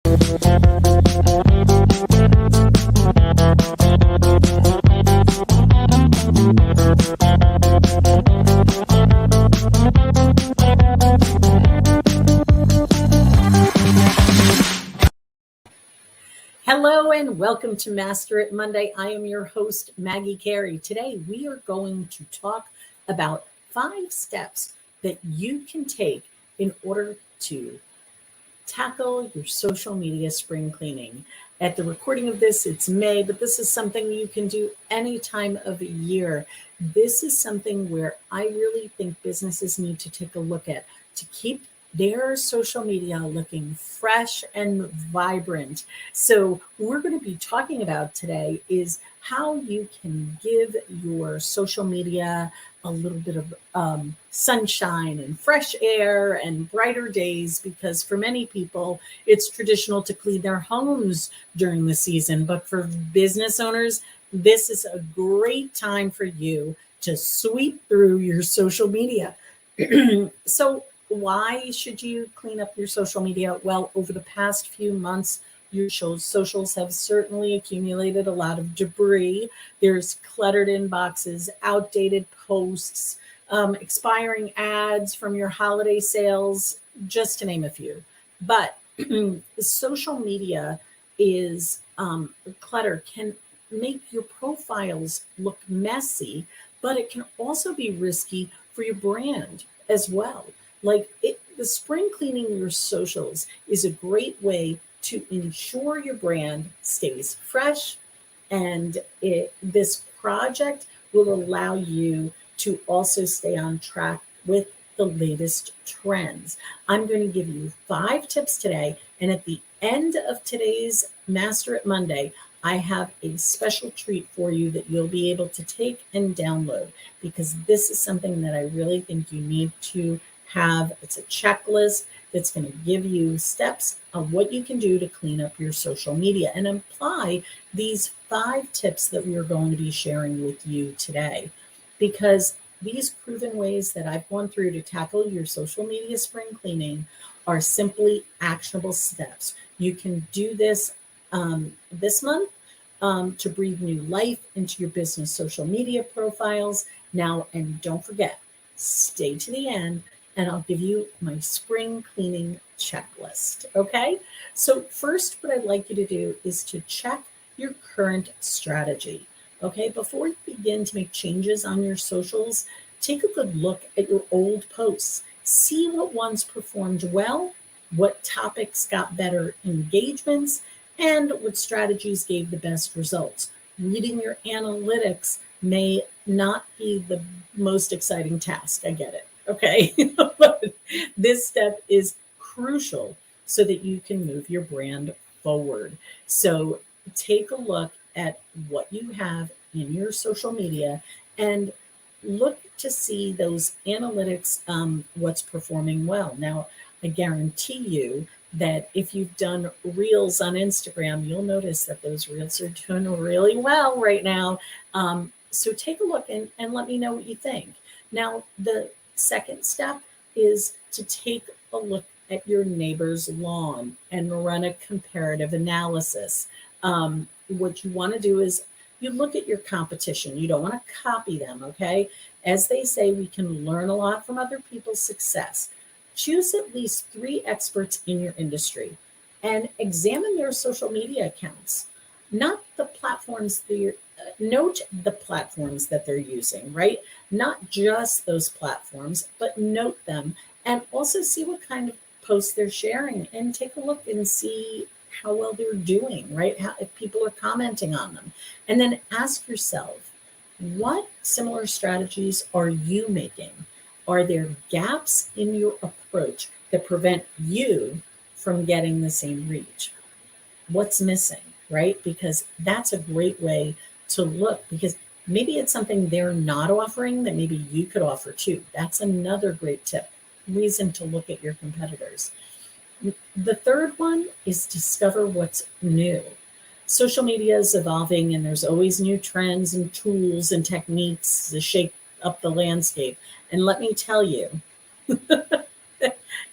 Hello and welcome to Master It Monday. I am your host, Maggie Carey. Today we are going to talk about 5 steps that you can take in order to tackle your social media spring cleaning. At the recording of this, it's May, but this is something you can do any time of year. This is something where I really think businesses need to take a look at to keep their social media looking fresh and vibrant. So we're going to be talking about today is how you can give your social media a little bit of sunshine and fresh air and brighter days, because for many people, it's traditional to clean their homes during the season. But for business owners, this is a great time for you to sweep through your social media. So why should you clean up your social media? Well, over the past few months, your socials have certainly accumulated a lot of debris. There's cluttered inboxes, outdated posts, expiring ads from your holiday sales, just to name a few. But social media is clutter can make your profiles look messy, but it can also be risky for your brand as well. The spring cleaning your socials is a great way to ensure your brand stays fresh, and this project will allow you to also stay on track with the latest trends. I'm going to give you 5 tips today, and at the end of today's Master It Monday, I have a special treat for you that you'll be able to take and download, because this is something that I really think you need to have. It's a checklist that's going to give you steps of what you can do to clean up your social media and apply these 5 tips that we are going to be sharing with you today, because these proven ways that I've gone through to tackle your social media spring cleaning are simply actionable steps. You can do this this month to breathe new life into your business social media profiles. Now, and don't forget, stay to the end, and I'll give you my spring cleaning checklist, okay? So first, what I'd like you to do is to check your current strategy, okay? Before you begin to make changes on your socials, take a good look at your old posts. See what ones performed well, what topics got better engagements, and what strategies gave the best results. Reading your analytics may not be the most exciting task, I get it. Okay, but this step is crucial so that you can move your brand forward. So take a look at what you have in your social media and look to see those analytics, what's performing well. Now, I guarantee you that if you've done reels on Instagram, you'll notice that those reels are doing really well right now. So take a look and let me know what you think. Now, the second step is to take a look at your neighbor's lawn and run a comparative analysis. What you want to do is you look at your competition. You don't want to copy them, okay? As they say, we can learn a lot from other people's success. Choose at least 3 experts in your industry and examine their social media accounts. Not the platforms note the platforms that they're using, right? Not just those platforms, but note them, and also see what kind of posts they're sharing, and take a look and see how well they're doing, right? If people are commenting on them. And then ask yourself, what similar strategies are you making? Are there gaps in your approach that prevent you from getting the same reach? What's missing, right? Because that's a great way to look, because maybe it's something they're not offering that maybe you could offer too. That's another great tip, reason to look at your competitors. The third one is discover what's new. Social media is evolving, and there's always new trends and tools and techniques to shake up the landscape. And let me tell you,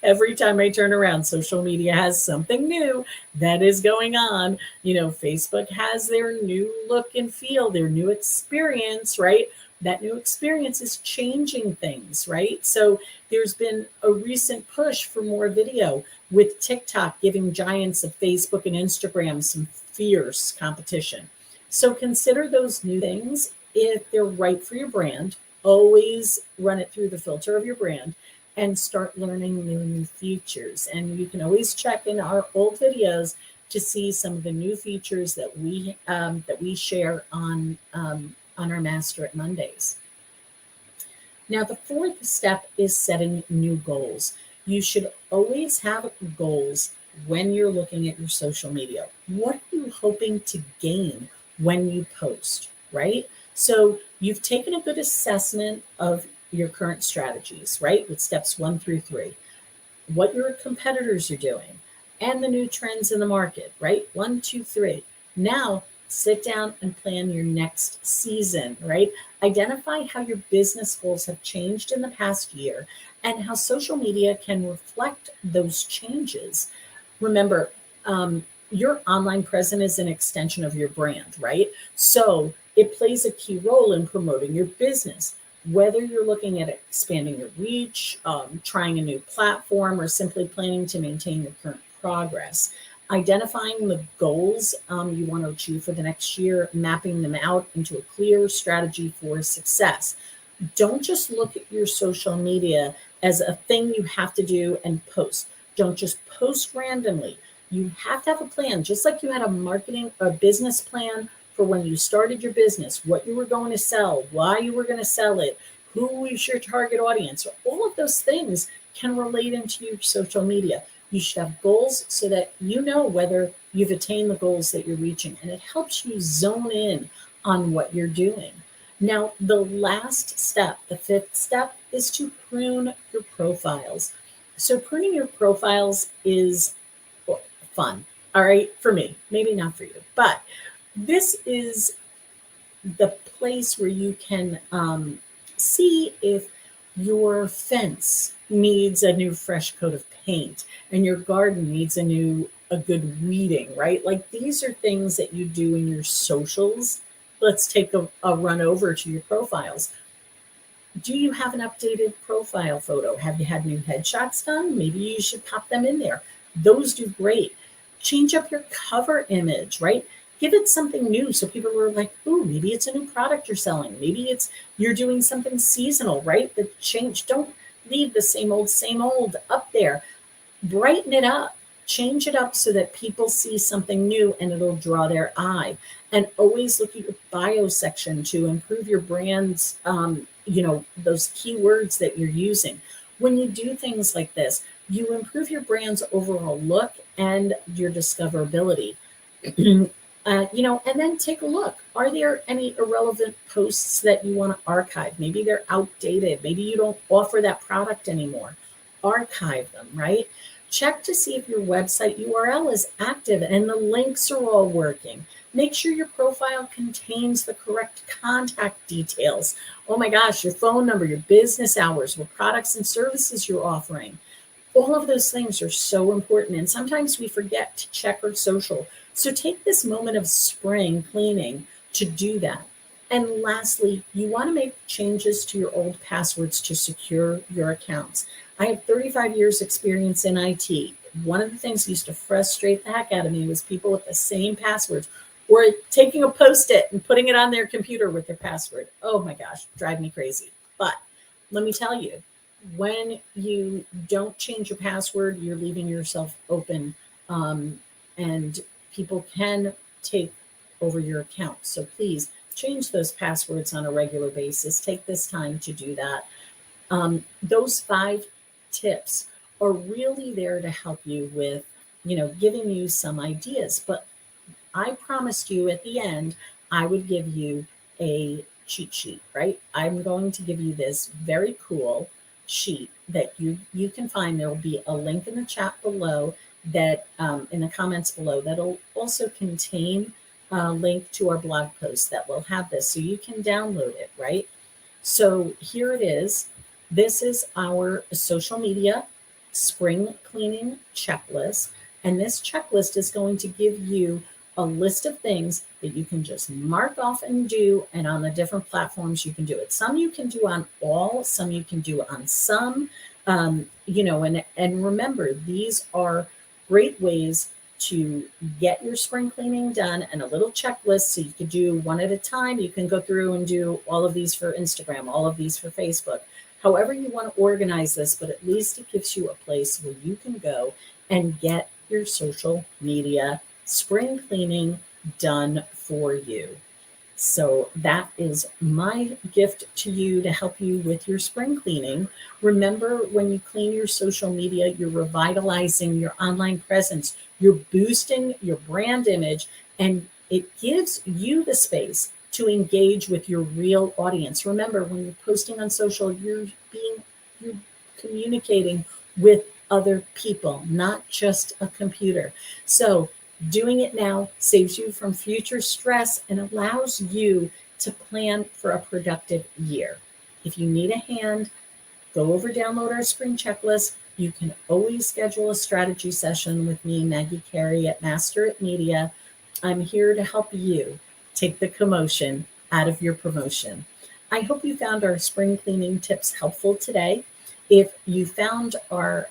Every time I turn around, social media has something new that is going on. Facebook has their new look and feel, their new experience, right? That new experience is changing things, right? So there's been a recent push for more video, with TikTok giving giants of Facebook and Instagram some fierce competition. So consider those new things if they're right for your brand. Always run it through the filter of your brand and start learning new features. And you can always check in our old videos to see some of the new features that we share on our Master It Mondays. Now, the fourth step is setting new goals. You should always have goals when you're looking at your social media. What are you hoping to gain when you post, right? So you've taken a good assessment of your current strategies, right? With steps 1 through 3, what your competitors are doing, and the new trends in the market, right? 1, 2, 3. Now sit down and plan your next season, right? Identify how your business goals have changed in the past year and how social media can reflect those changes. Remember, your online presence is an extension of your brand, right? So it plays a key role in promoting your business. Whether you're looking at expanding your reach, trying a new platform, or simply planning to maintain your current progress, identifying the goals you want to achieve for the next year, mapping them out into a clear strategy for success. Don't just look at your social media as a thing you have to do and post. Don't just post randomly. You have to have a plan, just like you had a marketing or business plan for when you started your business, what you were going to sell, why you were going to sell it, who was your target audience. All of those things can relate into your social media. You should have goals so that you know whether you've attained the goals that you're reaching, and it helps you zone in on what you're doing. Now, the last step, the fifth step, is to prune your profiles. So pruning your profiles is fun, all right, for me, maybe not for you, but this is the place where you can see if your fence needs a new fresh coat of paint and your garden needs a good weeding, right? Like, these are things that you do in your socials. Let's take a run over to your profiles. Do you have an updated profile photo? Have you had new headshots done? Maybe you should pop them in there. Those do great. Change up your cover image, right? Give it something new so people are like, ooh, maybe it's a new product you're selling. Maybe you're doing something seasonal, right? The change, don't leave the same old up there. Brighten it up, change it up so that people see something new and it'll draw their eye. And always look at your bio section to improve your brand's, those keywords that you're using. When you do things like this, you improve your brand's overall look and your discoverability. And then take a look. Are there any irrelevant posts that you want to archive? Maybe they're outdated. Maybe you don't offer that product anymore. Archive them, right? Check to see if your website URL is active and the links are all working. Make sure your profile contains the correct contact details. Oh my gosh, your phone number, your business hours, what products and services you're offering. All of those things are so important. And sometimes we forget to check our social. So take this moment of spring cleaning to do that. And lastly, you want to make changes to your old passwords to secure your accounts. I have 35 years experience in IT. One of the things that used to frustrate the heck out of me was people with the same passwords, or taking a Post-it and putting it on their computer with their password. Oh my gosh, drive me crazy. But let me tell you, when you don't change your password, you're leaving yourself open, and people can take over your account. So please change those passwords on a regular basis. Take this time to do that. Those 5 tips are really there to help you with, giving you some ideas. But I promised you at the end, I would give you a cheat sheet, right? I'm going to give you this very cool sheet that you can find. There will be a link in the chat below that in the comments below that'll also contain a link to our blog post that will have this, so you can download it, right? So here it is. This is our social media spring cleaning checklist. And this checklist is going to give you a list of things that you can just mark off and do. And on the different platforms, you can do it. Some you can do on all, some you can do on some, and remember, these are great ways to get your spring cleaning done, and a little checklist so you can do one at a time. You can go through and do all of these for Instagram, all of these for Facebook, however you want to organize this, but at least it gives you a place where you can go and get your social media spring cleaning done for you. So that is my gift to you to help you with your spring cleaning. Remember, when you clean your social media, you're revitalizing your online presence, you're boosting your brand image, and it gives you the space to engage with your real audience. Remember, when you're posting on social, you're communicating with other people, not just a computer. So doing it now saves you from future stress and allows you to plan for a productive year. If you need a hand, go over, download our spring checklist. You can always schedule a strategy session with me, Maggie Carey at Master It Media. I'm here to help you take the commotion out of your promotion. I hope you found our spring cleaning tips helpful today. If you found our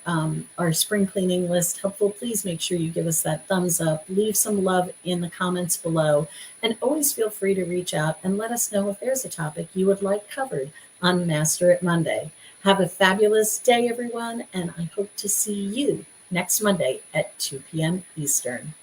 spring cleaning list helpful, please make sure you give us that thumbs up, leave some love in the comments below, and always feel free to reach out and let us know if there's a topic you would like covered on Master It Monday. Have a fabulous day, everyone, and I hope to see you next Monday at 2 p.m. Eastern.